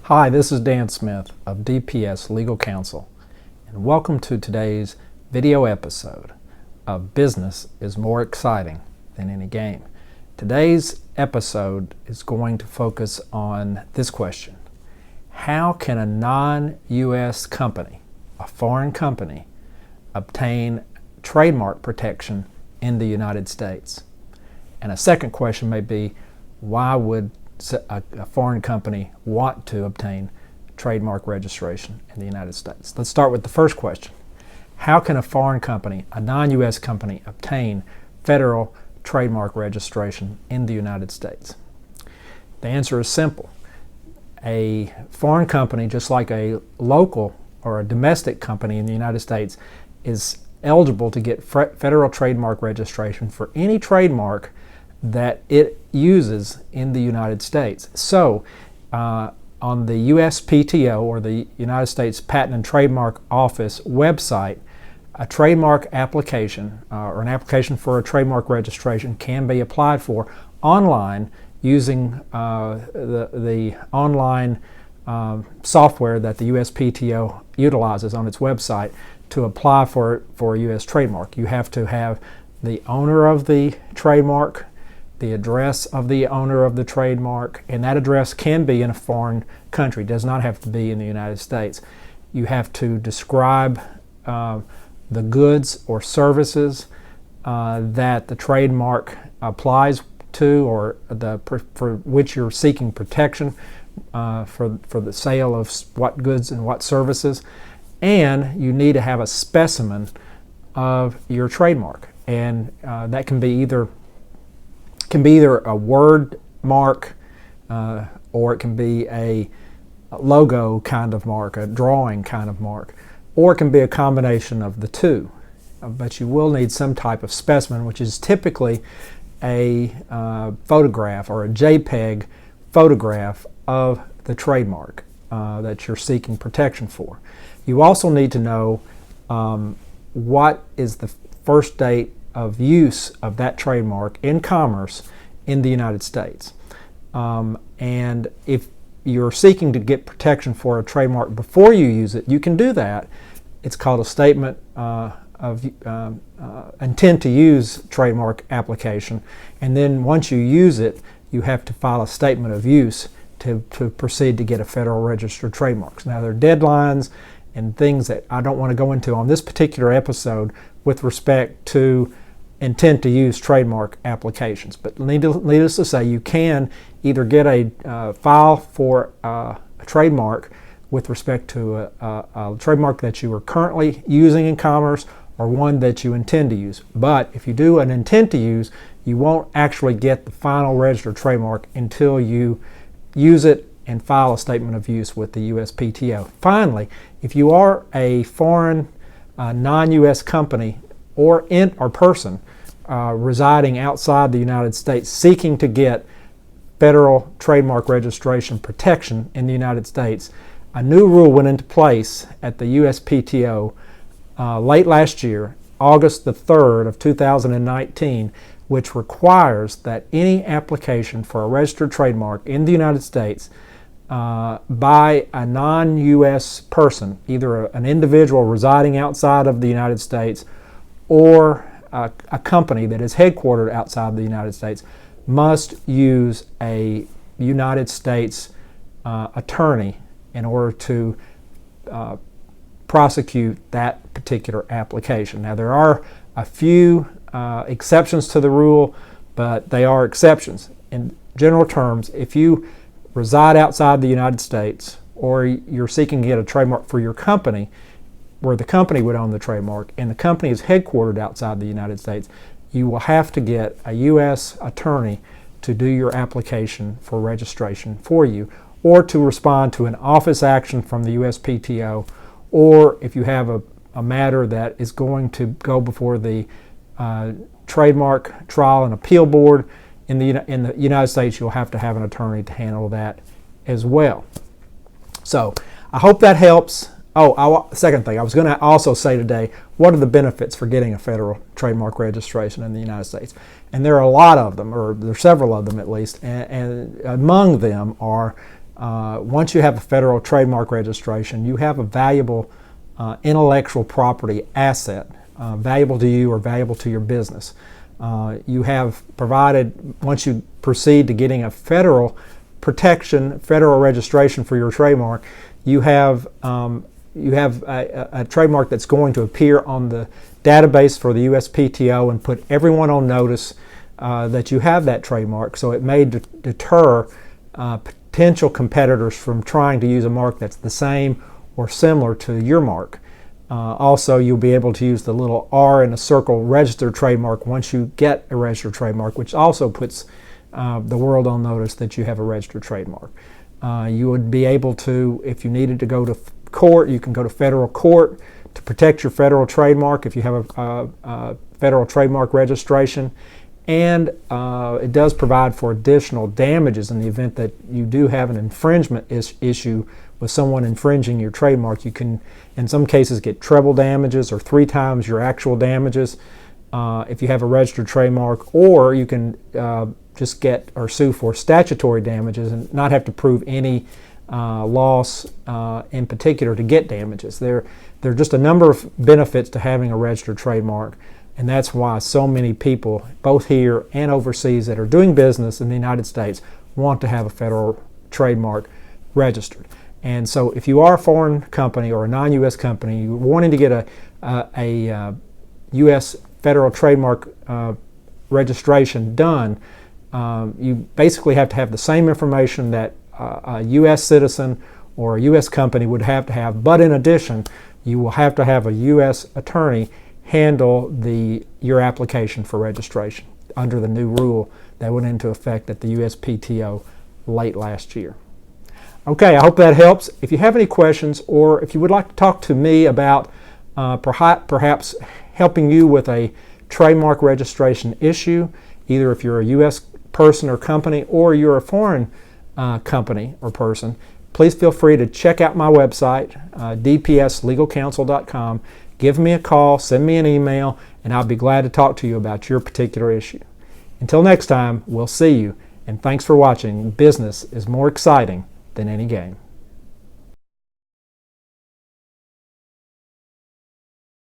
Hi, this is Dan Smith of DPS Legal Counsel, and welcome to today's video episode of Business is More Exciting Than Any Game. Today's episode is going to focus on this question: how can a non-U.S. company, a foreign company, obtain trademark protection in the United States? And a second question may be, why would a foreign company want to obtain trademark registration in the United States? Let's start with the first question. How can a foreign company, a non-U.S. company, obtain federal trademark registration in the United States? The answer is simple. A foreign company, just like a local or a domestic company in the United States, is eligible to get federal trademark registration for any trademark that it uses in the United States. So, on the USPTO, or the United States Patent and Trademark Office website, a trademark application or an application for a trademark registration can be applied for online using the online software that the USPTO utilizes on its website to apply for a U.S. trademark. You have to have the owner of the trademark, the address of the owner of the trademark, and that address can be in a foreign country, does not have to be in the United States. You have to describe the goods or services that the trademark applies to, or for which you're seeking protection for the sale of what goods and what services, and you need to have a specimen of your trademark, and that can be either a word mark, or it can be a logo kind of mark, a drawing kind of mark, or it can be a combination of the two. But you will need some type of specimen, which is typically a photograph or a JPEG photograph of the trademark that you're seeking protection for. You also need to know what is the first date of use of that trademark in commerce in the United States. And if you're seeking to get protection for a trademark before you use it, you can do that. It's called a statement of intent to use trademark application. And then once you use it, you have to file a statement of use to proceed to get a federal registered trademark. Now, there are deadlines and things that I don't want to go into on this particular episode with respect to intent to use trademark applications. But needless to say, you can either get a file for a trademark with respect to a trademark that you are currently using in commerce, or one that you intend to use. But if you do an intent to use, you won't actually get the final registered trademark until you use it and file a statement of use with the USPTO. Finally, if you are a foreign non-U.S. company or person residing outside the United States seeking to get federal trademark registration protection in the United States, a new rule went into place at the USPTO late last year, August the 3rd of 2019, which requires that any application for a registered trademark in the United States by a non-U.S. person, either an individual residing outside of the United States or a company that is headquartered outside the United States, must use a United States attorney in order to prosecute that particular application. Now, there are a few exceptions to the rule, but they are exceptions. In general terms, if you reside outside the United States, or you're seeking to get a trademark for your company, where the company would own the trademark, and the company is headquartered outside the United States, you will have to get a U.S. attorney to do your application for registration for you, or to respond to an office action from the USPTO, or if you have a matter that is going to go before the Trademark Trial and Appeal Board in the United States, you'll have to have an attorney to handle that as well. So I hope that helps. Second thing, I was going to also say today, what are the benefits for getting a federal trademark registration in the United States? And there are a lot of them, or there are several of them at least, and among them are once you have a federal trademark registration, you have a valuable intellectual property asset, valuable to you or valuable to your business. You have provided, once you proceed to getting a federal protection, federal registration for your trademark, you have a trademark that's going to appear on the database for the USPTO and put everyone on notice that you have that trademark. So it may deter potential competitors from trying to use a mark that's the same or similar to your mark. Also, you'll be able to use the little R in a circle registered trademark once you get a registered trademark, which also puts the world on notice that you have a registered trademark. You would be able to, if you needed to go to court, you can go to federal court to protect your federal trademark if you have a federal trademark registration. And it does provide for additional damages in the event that you do have an infringement issue with someone infringing your trademark. You can, in some cases, get treble damages or 3 times your actual damages if you have a registered trademark, or you can just get or sue for statutory damages and not have to prove any loss in particular to get damages. There are just a number of benefits to having a registered trademark, and that's why so many people, both here and overseas, that are doing business in the United States want to have a federal trademark registered. And so if you are a foreign company or a non-U.S. company, you're wanting to get a U.S. federal trademark registration done, you basically have to have the same information that a U.S. citizen or a U.S. company would have to have, but in addition, you will have to have a U.S. attorney handle your application for registration under the new rule that went into effect at the USPTO late last year. Okay, I hope that helps. If you have any questions, or if you would like to talk to me about perhaps helping you with a trademark registration issue, either if you're a U.S. person or company, or you're a foreign company or person, please feel free to check out my website, dpslegalcounsel.com. Give me a call, send me an email, and I'll be glad to talk to you about your particular issue. Until next time, we'll see you, and thanks for watching. Business is more exciting than any game.